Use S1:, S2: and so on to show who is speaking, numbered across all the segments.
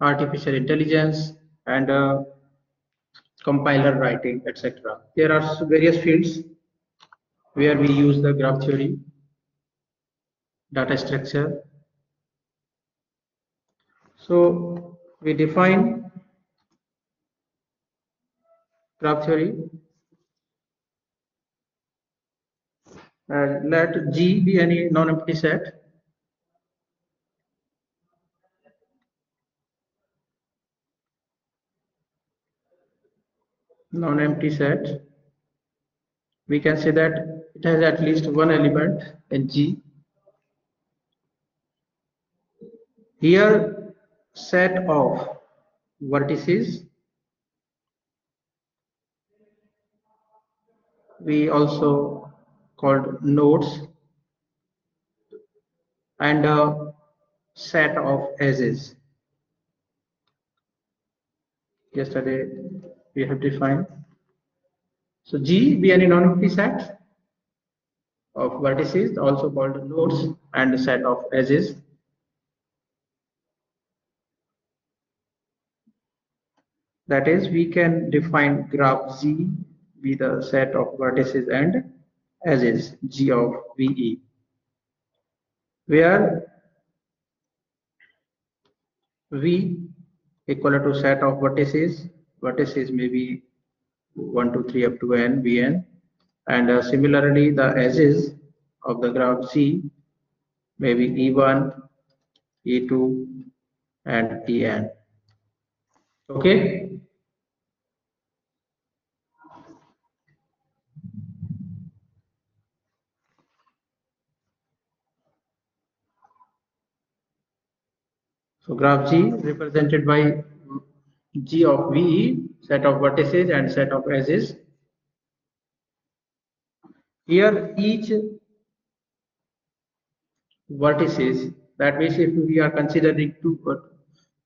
S1: artificial intelligence, and compiler writing, etc. There are various fields where we use the graph theory, data structure. So we define graph theory. Let G be any non-empty set. Non-empty set. We can say that it has at least one element in G. Here, set of vertices, we also called nodes, and a set of edges. Yesterday we have defined. So G be any non-empty set of vertices, also called nodes, and a set of edges. That is, we can define graph Z be the set of vertices and edges G of VE, where V equal to set of vertices. Vertices may be 1, 2, 3 up to n, Vn, and similarly the edges of the graph Z may be E1, E2, and En. Okay. So graph G represented by G of VE, set of vertices and set of edges. Here each vertices, that means if we are considering two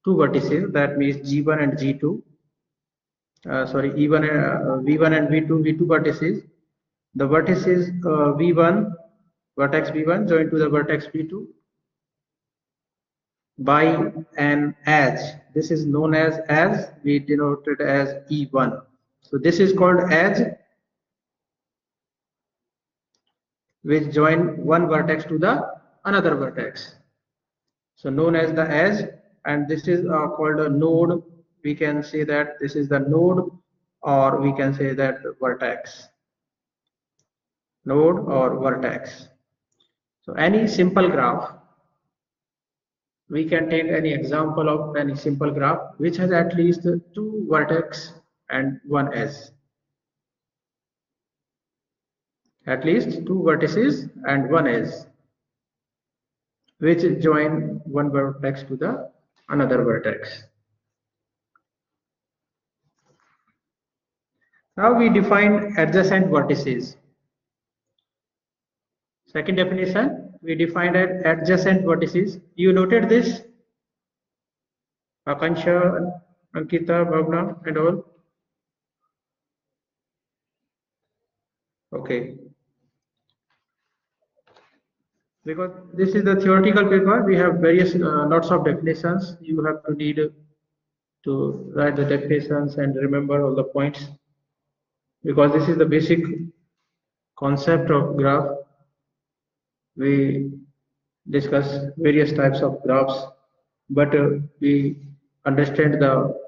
S1: vertices, that means G1 and G2, sorry, E1, V1 and V2 vertices. The vertices V1, vertex V1 joined to the vertex V2 by an edge. This is known as we denoted as E1. So this is called edge, which join one vertex to the another vertex. So known as the edge, and this is called a node. We can say that this is the node, or we can say that vertex. Node or vertex. So any simple graph, we can take any example of any simple graph which has at least two vertex and one edge. At least two vertices and one edge, which join one vertex to the another vertex. Now we define adjacent vertices. Second definition, we defined adjacent vertices. You noted this? Akansha, Ankita, Bhavna, and all? Okay. Because this is the theoretical paper, we have various lots of definitions. You have to need to write the definitions and remember all the points, because this is the basic concept of graph. We discuss various types of graphs, but we understand the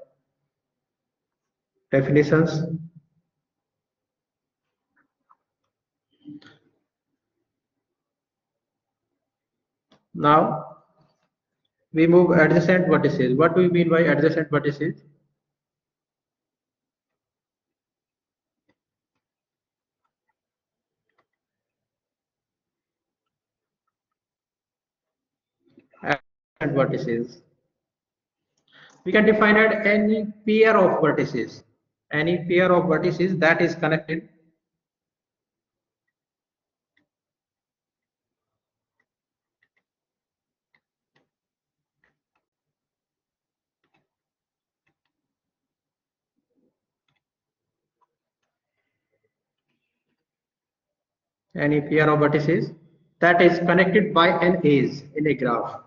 S1: definitions. Now we move adjacent vertices. What do we mean by adjacent vertices? Adjacent vertices. We can define it any pair of vertices. Any pair of vertices that is connected any pair of vertices that is connected by an edge in a graph.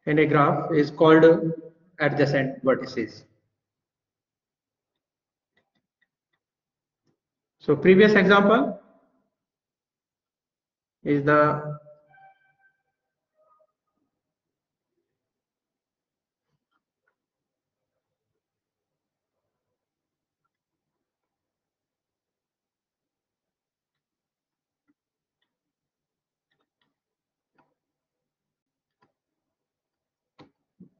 S1: in a graph is called adjacent vertices. So previous example is the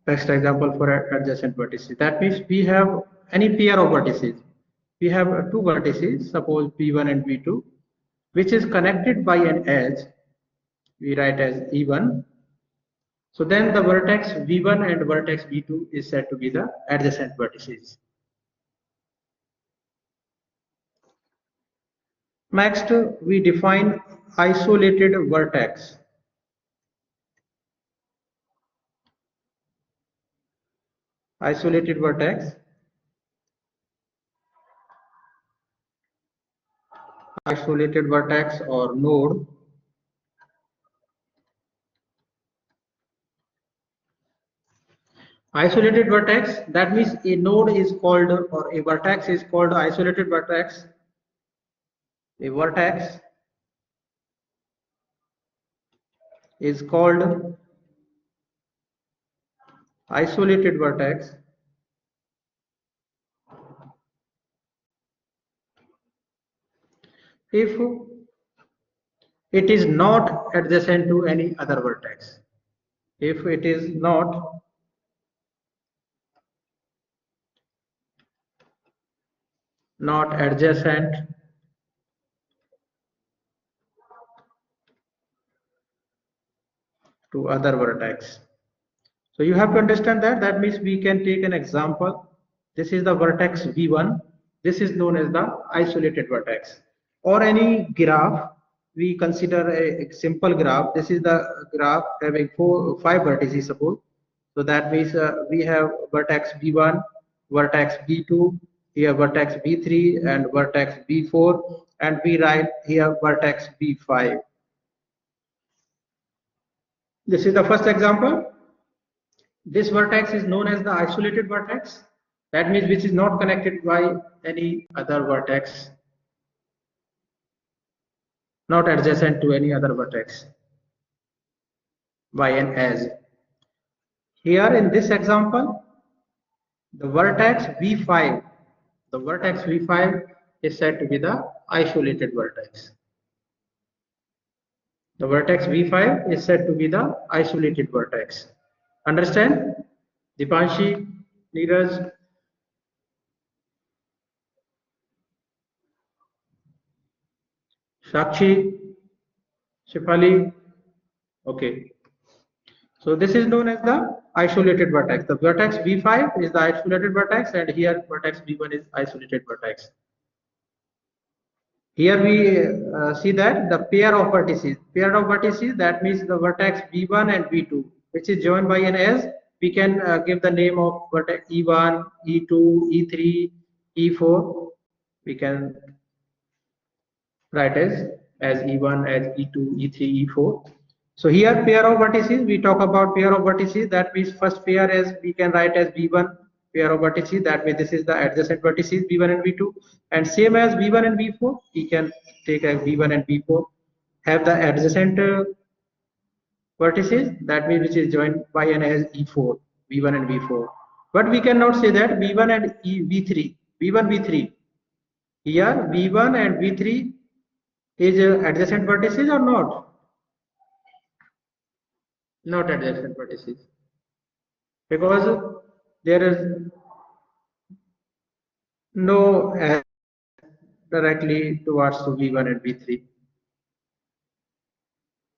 S1: best example for adjacent vertices. That means we have any pair of vertices. We have two vertices, suppose V1 and V2, which is connected by an edge. We write as E1. So then the vertex V1 and vertex V2 is said to be the adjacent vertices. Next, we define isolated vertex. Isolated vertex. Isolated vertex or node. Isolated vertex, that means a node is called, or a vertex is called isolated vertex. A vertex is called isolated vertex if it is not adjacent to any other vertex. If it is not adjacent to other vertex. So you have to understand that. That means we can take an example. This is the vertex V1. This is known as the isolated vertex. Or any graph, we consider a simple graph. This is the graph having 5 vertices, suppose. So that means we have vertex V1, vertex V2, here vertex V3 and vertex V4, and we write here vertex V5. This is the first example. This vertex is known as the isolated vertex. That means which is not connected by any other vertex, not adjacent to any other vertex by an edge. Here in this example, the vertex V5 is said to be the isolated vertex. The vertex V5 is said to be the isolated vertex. Understand? Dipanshi, Neeraj, Sakshi, Shifali. Okay. So this is known as the isolated vertex. The vertex V5 is the isolated vertex, and here vertex V1 is isolated vertex. Here we see that the pair of vertices, that means the vertex V1 and V2, which is joined by an edge. We can give the name of vertex E1, E2, E3, E4. We can write as E1, as E2, E3, E4. So here pair of vertices, we talk about pair of vertices. That means first pair as we can write as V1 pair of vertices. That means this is the adjacent vertices V1 and V2. And same as V1 and V4, we can take as V1 and V4 have the adjacent vertices. That means which is joined by an as E4, V1 and V4. But we cannot say that V1 and V3, V1, V3. Here V1 and V3 is adjacent vertices or not? Not adjacent vertices, because there is no edge directly towards to V1 and V3.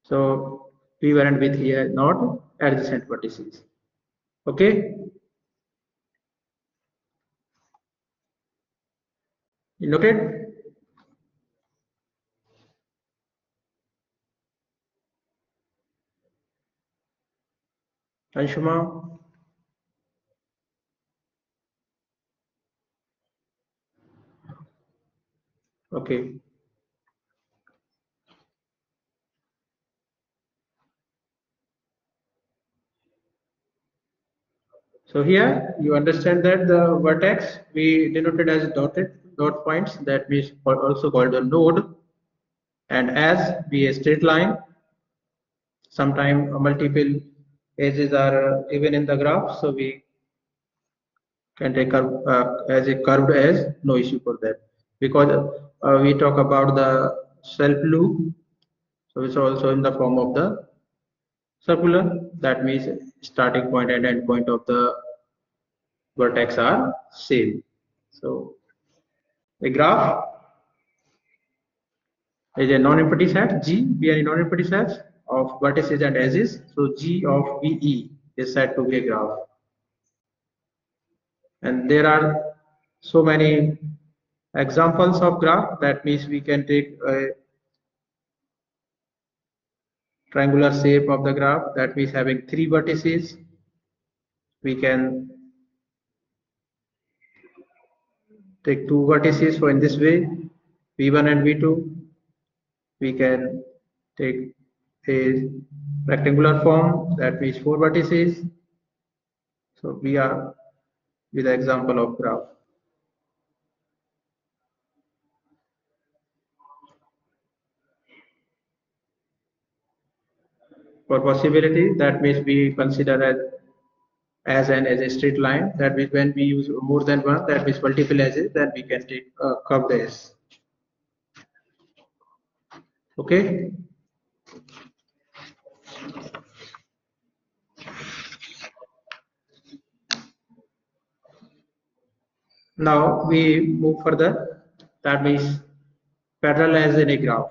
S1: So V1 and V3 are not adjacent vertices. Okay, you noted? Anshuma? Okay. So here you understand that the vertex we denoted as dot points, that means also called a node, and as be a straight line. Sometimes multiple edges are even in the graph, so we can take as a curved edge, no issue for that, because we talk about the self loop, so it's also in the form of the circular. That means starting point and end point of the vertex are same. So a graph is a non-empty set G, be a non-empty set of vertices and edges. So G of VE is said to be a graph. And there are so many examples of graph. That means we can take a triangular shape of the graph, that means having 3 vertices. We can take 2 vertices, so in this way V1 and V2. We can take a rectangular form, that means 4 vertices. So we are with the example of graph. For possibility, that means we consider as a straight line. That means when we use more than one, that means multiple edges, then we can take a curved edge. Okay. Now we move further. That means parallel as in a graph.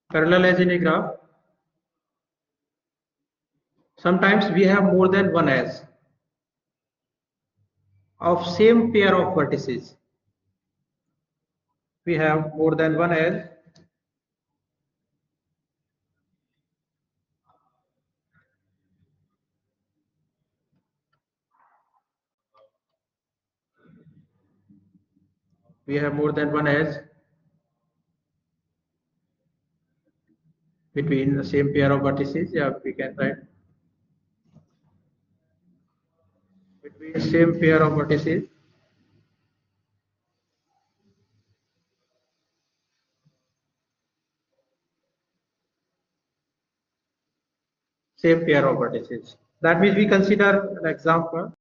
S1: Parallel as in a graph. Sometimes we have more than one edge of same pair of vertices. We have more than one edge we have more than one edge between the same pair of vertices. Yeah, we can write between same pair of vertices. Same pair of vertices. That means we consider an example.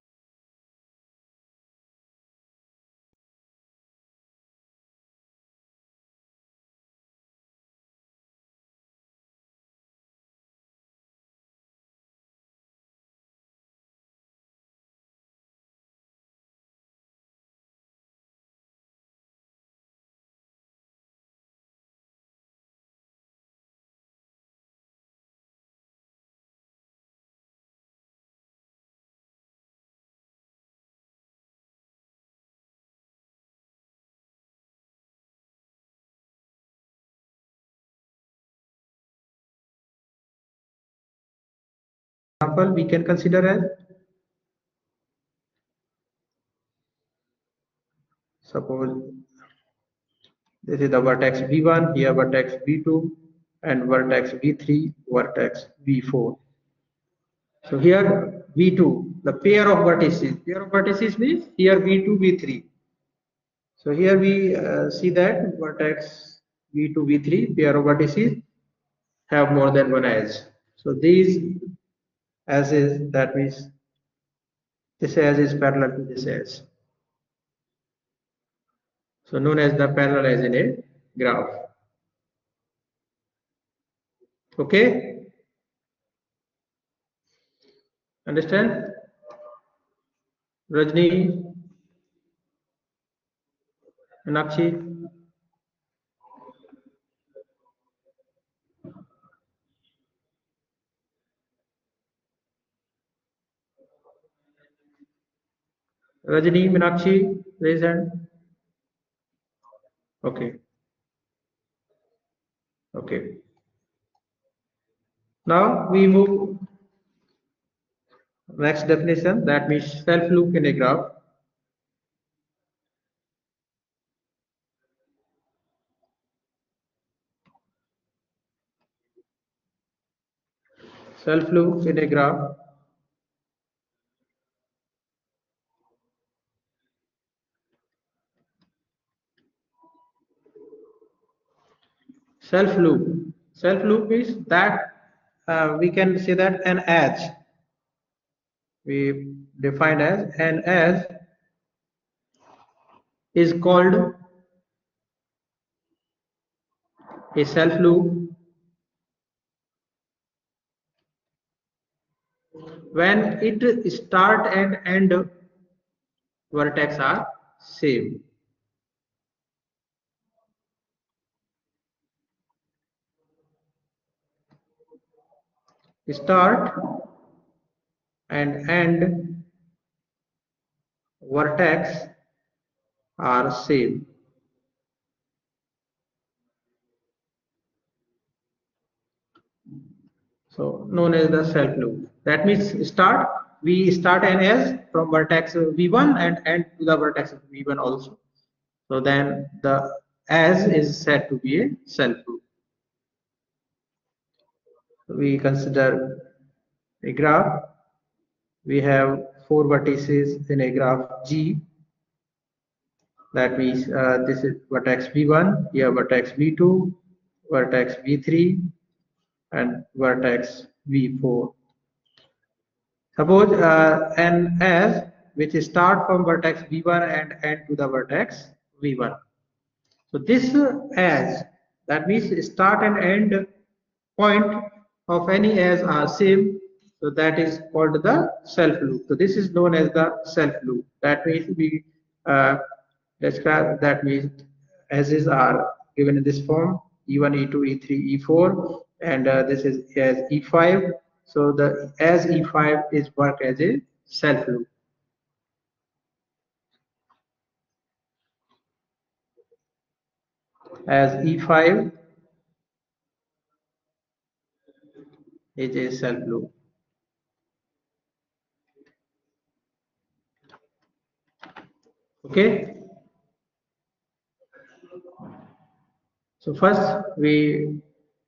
S1: Example we can consider as, suppose this is the vertex V1, here vertex V2, and vertex V3, vertex V4. So here V2, the pair of vertices means here V2, V3. So here we see that vertex V2, V3, pair of vertices have more than one edge. So these edges, that means this edge is parallel to this edge. So known as the parallel edge in a graph. Okay? Understand? Rajni, Nakshi. Rajni, Meenakshi, raise hand. Okay. Okay. Now we move next definition, that means self loop in a graph. Self loop in a graph. Self loop. Self loop is that we can say that an edge. We define as an edge is called a self loop when it start and end vertex are same. Start and end vertex are same. So known as the self loop. That means we start an edge from vertex v1 and end to the vertex v1 also. So then the edge is said to be a self loop. We consider a graph. We have 4 vertices in a graph G. That means this is vertex v1, here vertex v2, vertex v3, and vertex v4. Suppose an edge which start from vertex v1 and end to the vertex v1. So this edge, that means start and end point of any edge are same. So that is called the self loop. So this is known as the self loop. That means we describe, that means edges are given in this form: e1, e2, e3, e4, and this is as e5. So the as e5 is work as a self loop. As e5 is a self loop. Okay. So first we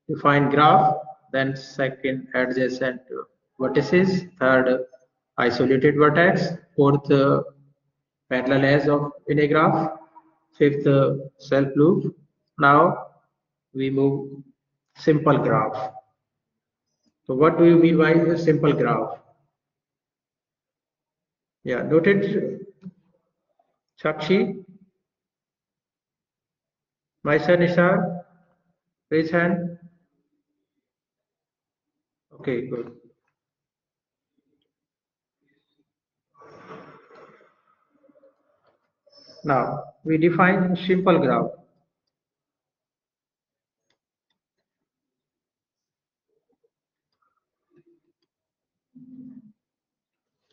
S1: define graph, then second adjacent vertices, third isolated vertex, fourth parallel edge of in a graph, fifth self loop. Now we move simple graph. So what do you mean by a simple graph? Yeah, noted, Sakshi, my son Ishar, raise hand. Okay, good. Now we define simple graph.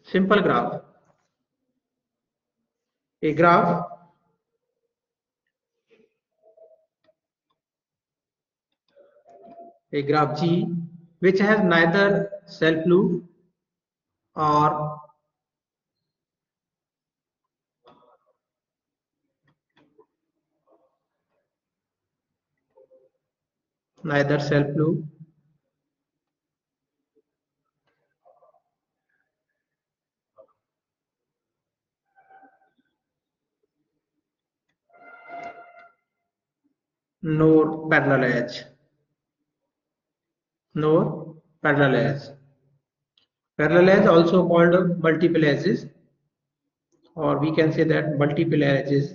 S1: Simple graph. A graph G which has neither self loop or self loop nor parallel edge. Parallel edge also called multiple edges, or we can say that multiple edges.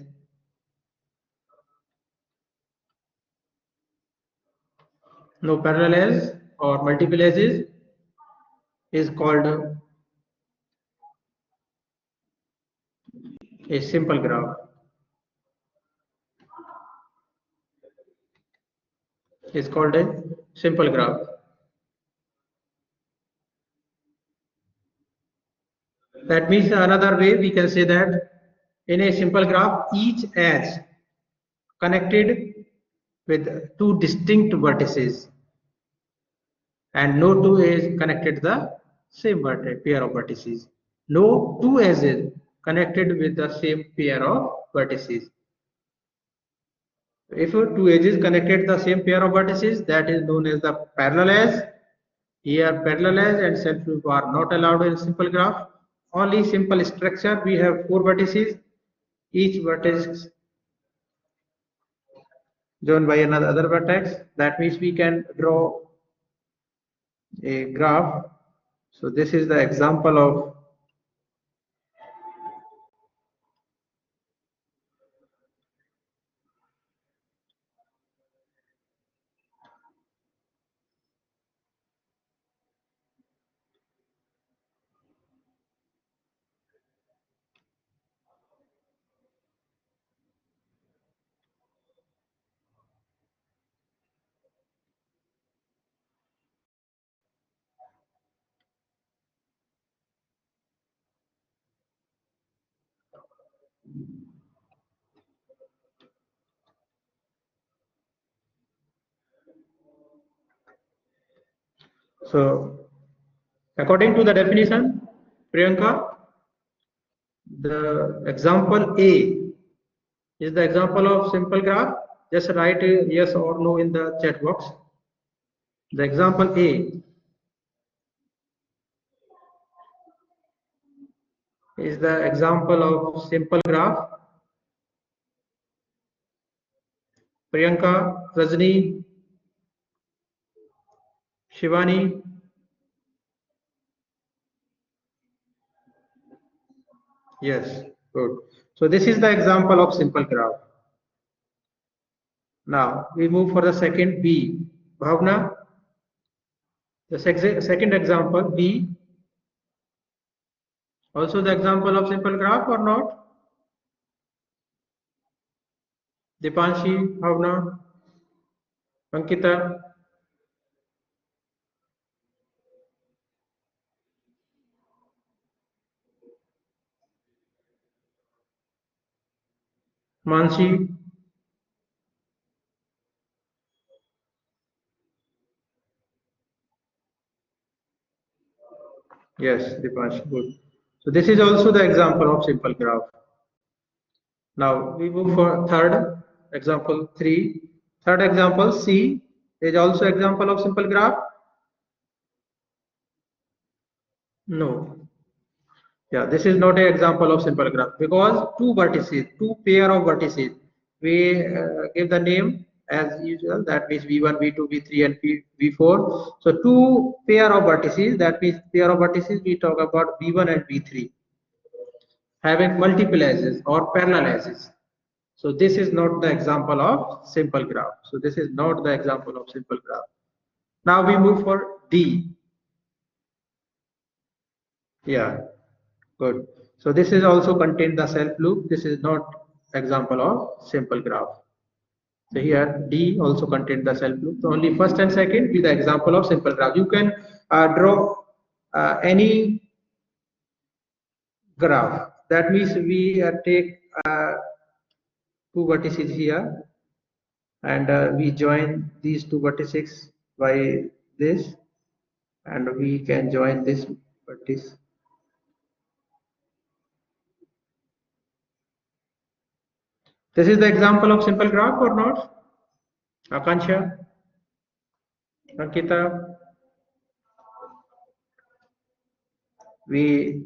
S1: No parallel edge or multiple edges is called a simple graph. Is called a simple graph. That means another way we can say that in a simple graph, each edge connected with two distinct vertices. and no two edges connected the same pair of vertices. No two edges connected with the same pair of vertices. If two edges connected the same pair of vertices, that is known as the parallel edge. Here parallel edge and self loop are not allowed in simple graph. Only simple structure, we have four vertices, each vertex joined by another other vertex. That means we can draw a graph. So this is the example of so according to the definition, Priyanka, the example A is the example of simple graph. Just write yes or no in the chat box. The example A is the example of simple graph. Priyanka, Rajni, Shivani. Yes, good. So this is the example of simple graph. Now we move for the second B. Bhavna, the second example B, also the example of simple graph or not? Dipanshi, Bhavna, Ankita, Mansi. Yes, Dipanshi, good. So this is also the example of simple graph. Now we move for third example 3. Third example C is also example of simple graph. No. Yeah, this is not an example of simple graph because two vertices, two pair of vertices. We give the name as usual. That means V1, V2, V3, and V4. So two pair of vertices. That means pair of vertices. We talk about V1 and V3 having multiple edges or parallel edges. So this is not the example of simple graph. So this is not the example of simple graph. Now we move for D. Yeah, good. So this is also contain the self loop. This is not example of simple graph. So here D also contain the self loop. So only first and second be the example of simple graph. You can draw any graph. That means we take two vertices here and we join these two vertices by this, and we can join this vertex. This is the example of simple graph or not? Akansha, Ankita, we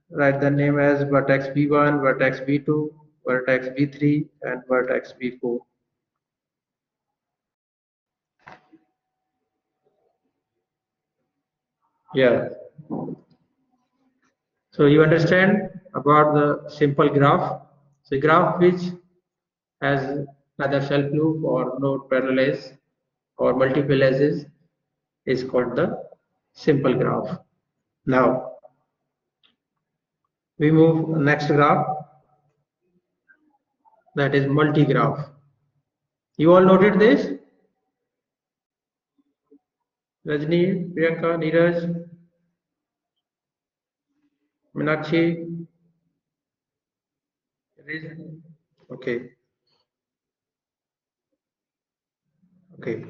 S1: write the name as vertex V1, vertex V2, vertex V3, and vertex V4. Yeah. So you understand about the simple graph. So graph which has neither self loop or no parallel edge or multiple edges is called the simple graph. Now we move next graph, that is multi-graph. You all noted this? Rajni, Priyanka, Neeraj, Meenakshi. Okay, okay.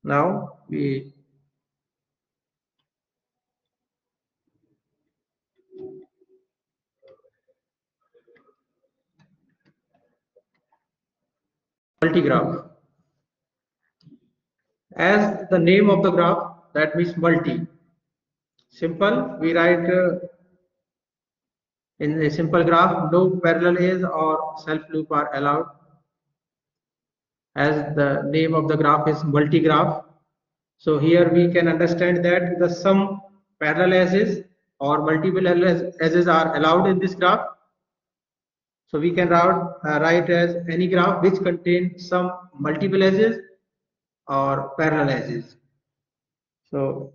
S1: Now we multigraph. As the name of the graph, that means multi. Simple, we write in a simple graph, no parallel edge or self loop are allowed. As the name of the graph is multi-graph, so here we can understand that the some parallel edges or multiple edges are allowed in this graph. So we can write as any graph which contains some multiple edges or parallel edges. So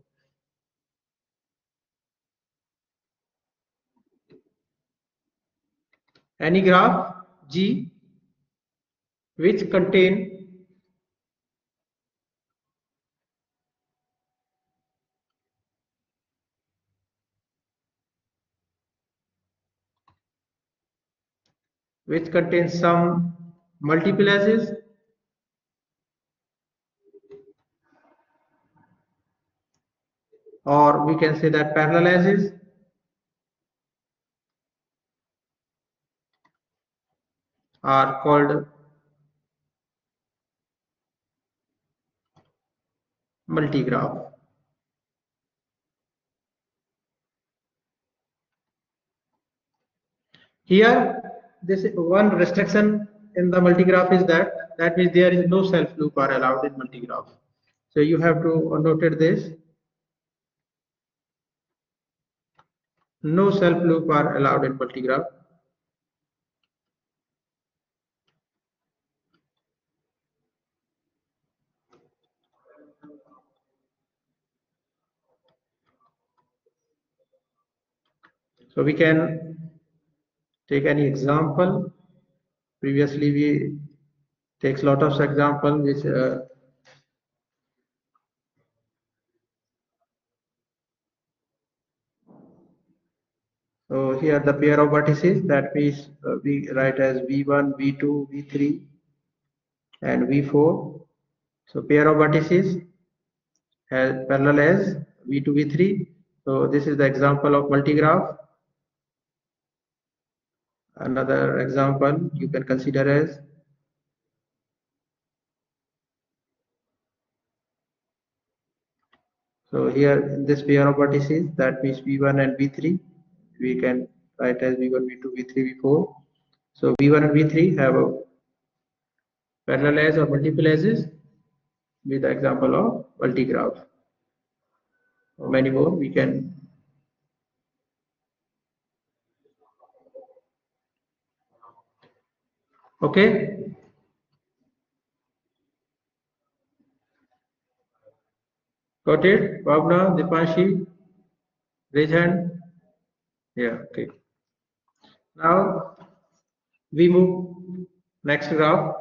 S1: any graph G which contain some multiple edges or we can say that parallel edges are called multigraph. Here, this one restriction in the multigraph is that means there is no self loop are allowed in multigraph. So you have to note this. No self loop are allowed in multigraph. So we can take any example. Previously we takes lot of example which so here the pair of vertices, that means we write as V1, V2, V3 and V4. So pair of vertices has parallel as V2, V3. So this is the example of multigraph. Another example you can consider as so here in this pair of vertices, that means V1 and V3, we can write as V1, V2, V3, V4. So V1 and V3 have a parallel edge or multiple edges with the example of multigraph. Many more we can. Okay. Got it? Bhavna, Dipanshi, raise hand. Yeah, okay. Now we move next graph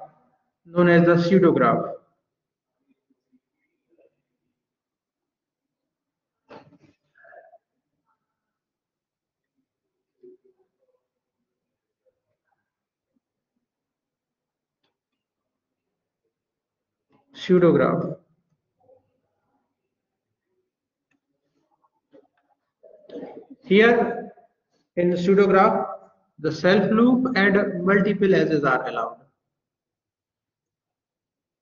S1: known as the pseudograph. Pseudograph. Here in pseudograph, the self loop and multiple edges are allowed.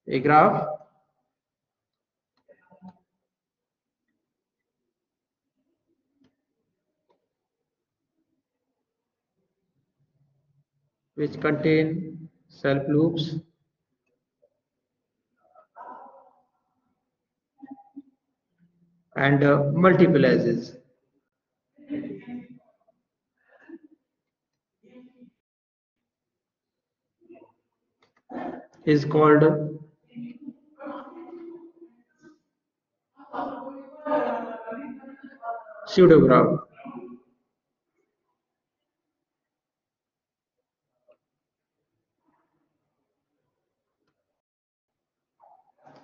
S1: A graph which contain self loops and multiple edges is called pseudograph.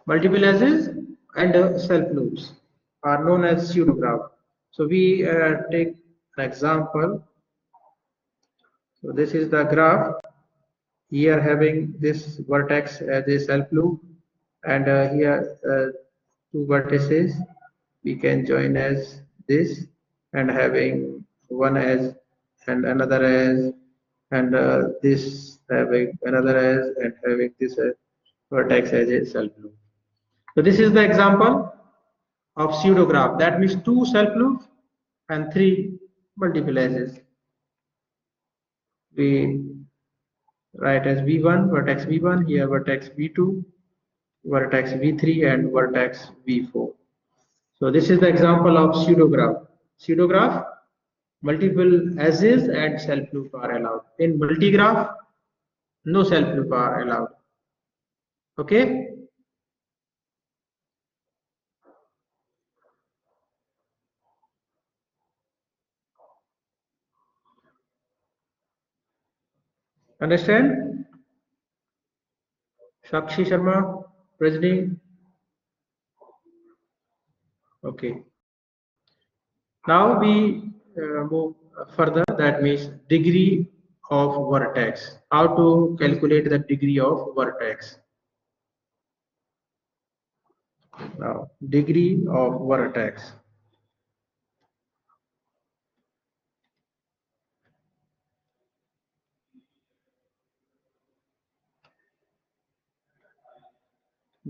S1: Multiple edges and self loops are known as pseudograph. So we take an example. So this is the graph. Here having this vertex as a self loop, and here two vertices we can join as this, and having one as and another as, and this having another as and having this as. vertex as a self loop. So this is the example of pseudo graph. That means two self loops and three multiple edges. We write as v1, vertex v1, here vertex v2, vertex v3, and vertex v4. So this is the example of pseudo graph. Pseudo graph, multiple edges and self loop are allowed. In multi graph, no self loop are allowed. Okay. Understand? Sakshi Sharma, Rajni. Okay. Now we move further. That means degree of vertex. How to calculate the degree of vertex? Now, degree of vertex.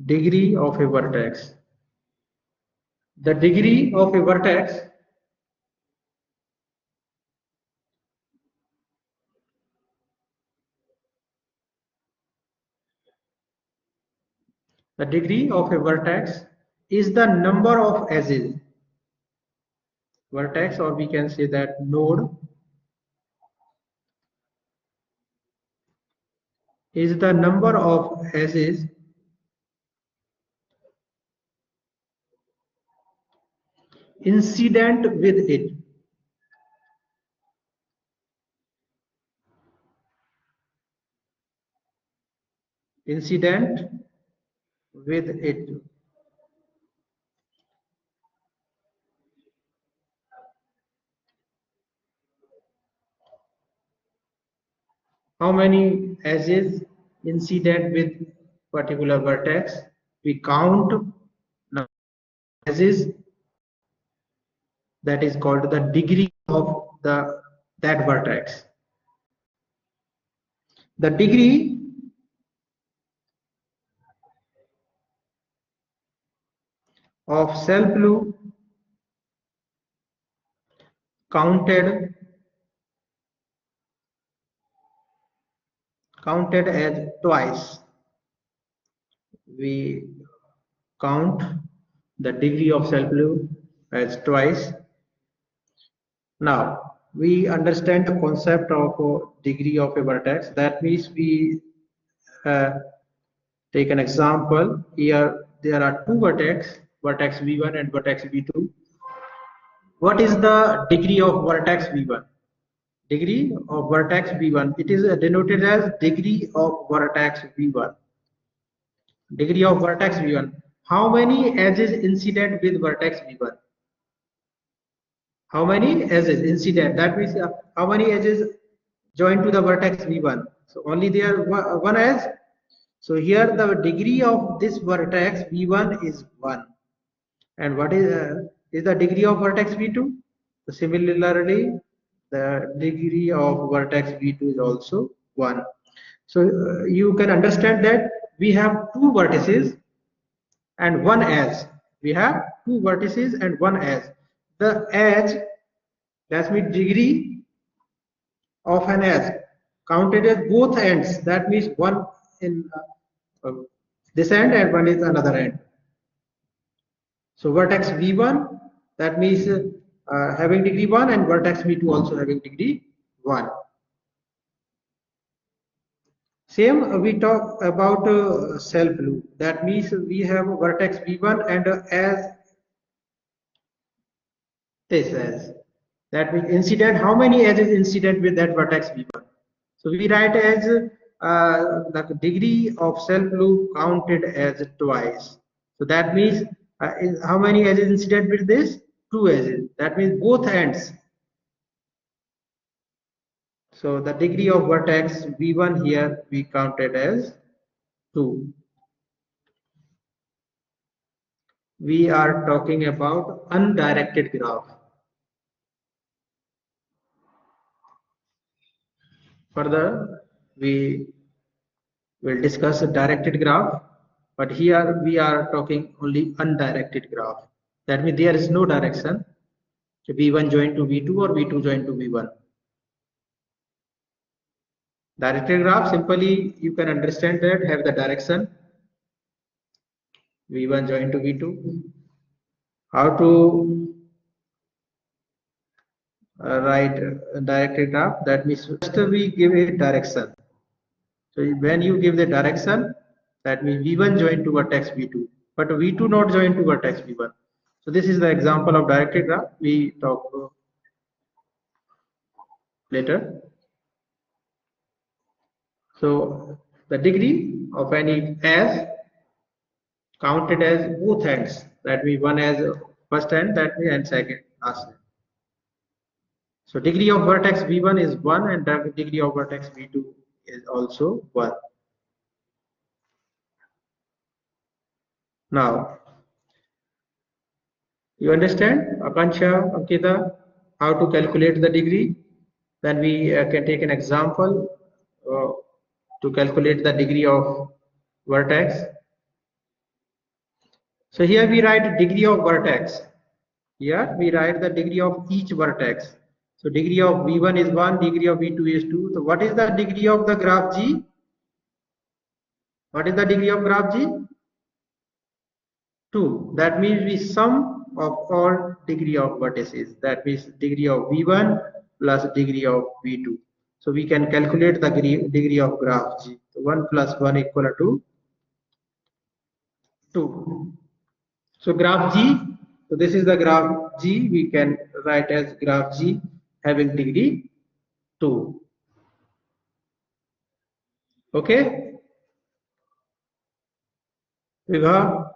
S1: Degree of a vertex. The degree of a vertex is the number of edges. Vertex, or we can say that node, is the number of edges incident with it. Incident with it. How many edges incident with particular vertex? We count number of edges. That is called the degree of that vertex. The degree of self loop counted as twice. We count the degree of self loop as twice. Now we understand the concept of degree of a vertex. That means we take an example. Here there are two vertex v1 and vertex v2. What is the degree of vertex v1? Degree of vertex v1. It is denoted as degree of vertex v1. Degree of vertex v1. How many edges incident with vertex v1? How many edges incident? That means how many edges join to the vertex v1? So only there one edge. So here the degree of this vertex v1 is 1. And what is the degree of vertex v2? So similarly, the degree of vertex v2 is also 1. So you can understand that we have two vertices and one edge. We have two vertices and one edge. The edge, that means degree of an edge, counted at both ends. That means one in this end and one is another end. So vertex v1, that means having degree 1, and vertex v2 also having degree 1. Same we talk about self loop. That means we have vertex v1 and as this as. That means incident, how many edges incident with that vertex v1? So we write as the degree of self loop counted as twice. So that means how many edges incident with this? 2 edges. That means both ends. So the degree of vertex v1 here we counted as 2. We are talking about undirected graph. Further, we We'll discuss a directed graph, but here we are talking only undirected graph. That means there is no direction. V1 joined to V2 or V2 joined to V1. Directed graph, simply you can understand that have the direction V1 joined to V2. How to write a directed graph? That means first we give a direction. So when you give the direction, that means V1 joined to vertex V2, but V2 not joined to vertex V1. So this is the example of directed graph. We talk later. So the degree of any as counted as both ends. That means one as first end, that means and second last end. So degree of vertex V1 is 1 and the degree of vertex V2 is also 1. Now, you understand, Akansha, Ankita, how to calculate the degree? Then we can take an example uh, to calculate the degree of vertex. So here we write degree of vertex. Here we write the degree of each vertex. So degree of V1 is 1, degree of V2 is 2. So what is the degree of the graph G? What is the degree of graph G? 2. That means we sum of all degree of vertices. That means degree of V1 plus degree of V2. So we can calculate the degree of graph G. So 1 plus 1 equal to 2. So graph G, so this is the graph G, we can write as graph G having degree 2. Okay? Vibha,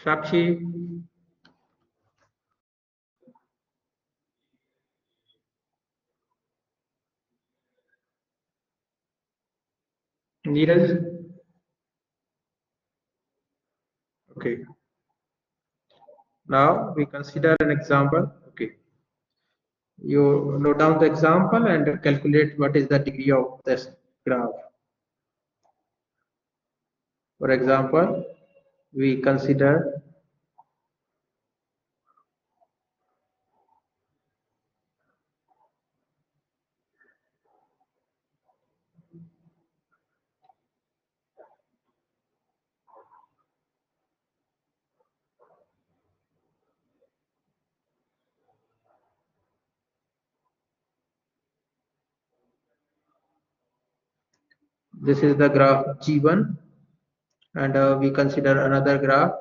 S1: Shakshi, Neeraj. Okay. Now we consider an example. Okay. You note down the example and calculate what is the degree of this graph. For example, we consider this is the graph G1 and we consider another graph.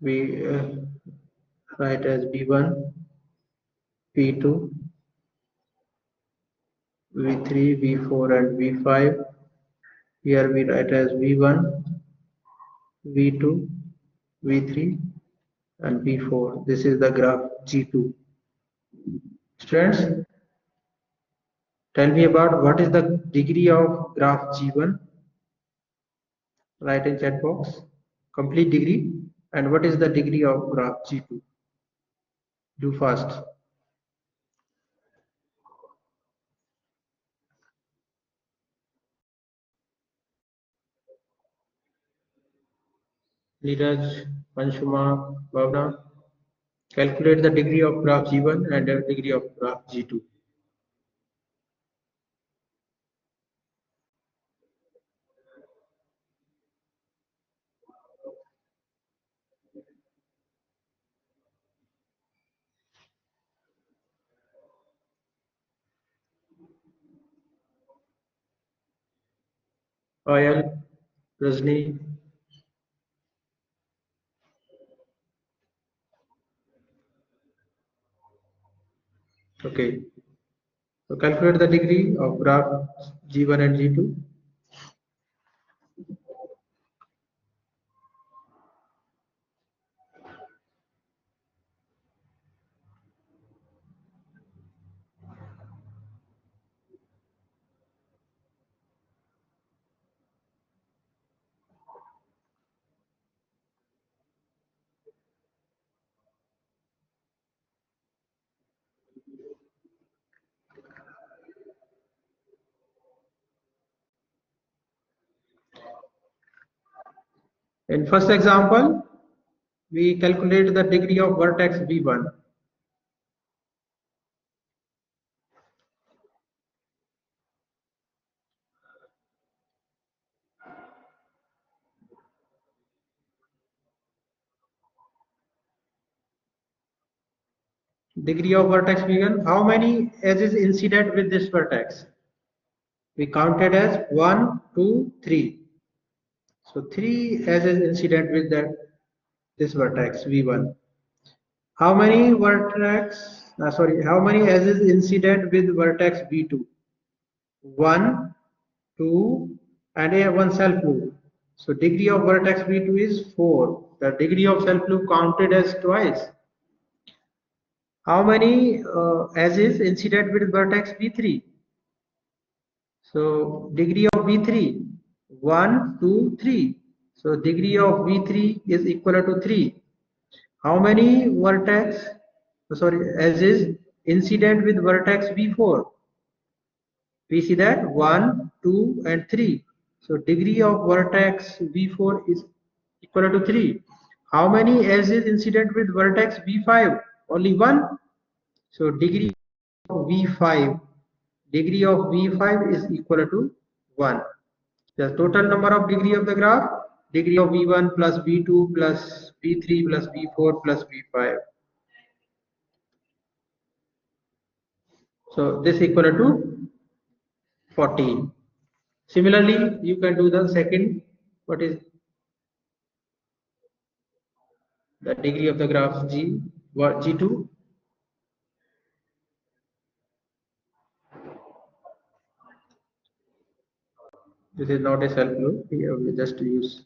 S1: We write as B1, B2, V3, V4 and V5. Here we write as V1, V2, V3 and V4. This is the graph G2. Students, tell me about what is the degree of graph G1. Write in chat box. Complete degree. And what is the degree of graph G2? Do fast. Neeraj, Panchuma, Bhavna. Calculate the degree of graph G1 and the degree of graph G2. Payal, Rajni. Okay. So calculate the degree of graph G1 and G2. In first example, we calculate the degree of vertex V1. Degree of vertex V1, how many edges incident with this vertex? We counted as 1, 2, 3. So 3 edges incident with this vertex V1. How many how many edges incident with vertex V2? 1, 2, and a one self loop. So degree of vertex V2 is 4. The degree of self loop counted as twice. How many edges incident with vertex V3? So degree of V3, 1, 2, 3. So degree of V3 is equal to 3. How many edges incident with vertex V4? We see that 1, 2, and 3. So degree of vertex V4 is equal to 3. How many edges incident with vertex V5? Only 1. So degree of V5 is equal to 1. The total number of degree of the graph, degree of V1 plus V2 plus V3 plus V4 plus V5. So this equal to 14. Similarly, you can do the second, what is the degree of the graph G2. This is not a self loop, here we just use.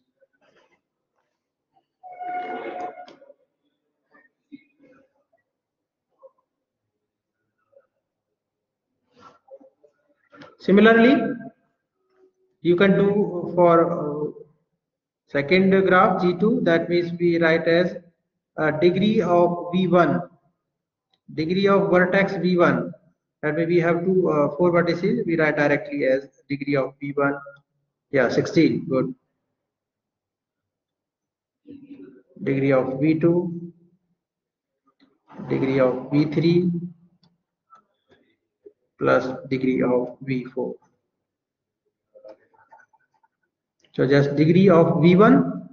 S1: Similarly, you can do for second graph G2, that means we write as degree of V1, degree of vertex V1. That way we have four vertices, we write directly as degree of V1. Yeah, 16, good. Degree of V2, degree of V3 plus degree of V4. So just degree of V1,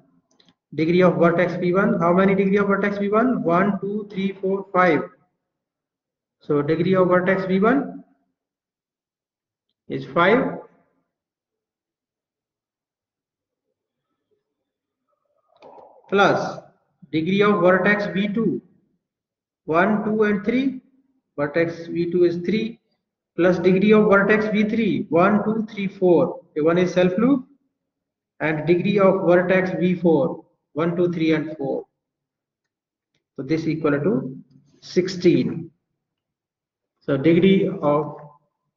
S1: degree of vertex V1. How many degree of vertex V1? 1, 2, 3, 4, 5. So degree of vertex V1 is 5 plus degree of vertex V2, 1, 2, and 3. Vertex V2 is 3 plus degree of vertex V3, 1, 2, 3, 4. The one is self loop, and degree of vertex V4, 1, 2, 3, and 4. So this equal to 16. So degree of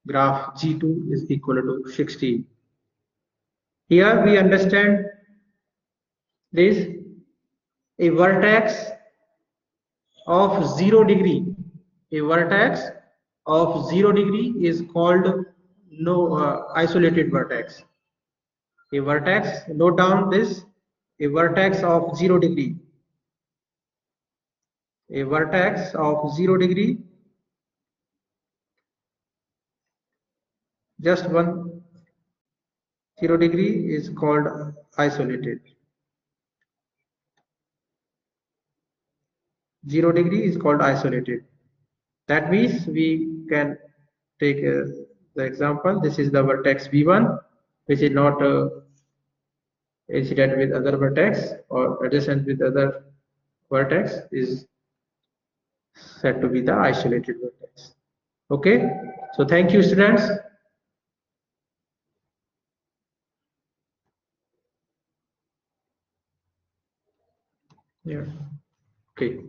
S1: graph G2 is equal to 16. Here we understand this: a vertex of 0 degree. A vertex of 0 degree is called isolated vertex. A vertex, note down this, a vertex of 0 degree. A vertex of 0 degree, just one 0 degree, is called isolated. 0 degree is called isolated. That means we can take the example. This is the vertex V1, which is not incident with other vertex or adjacent with other vertex, is said to be the isolated vertex. Okay, so thank you, students. Yeah, okay.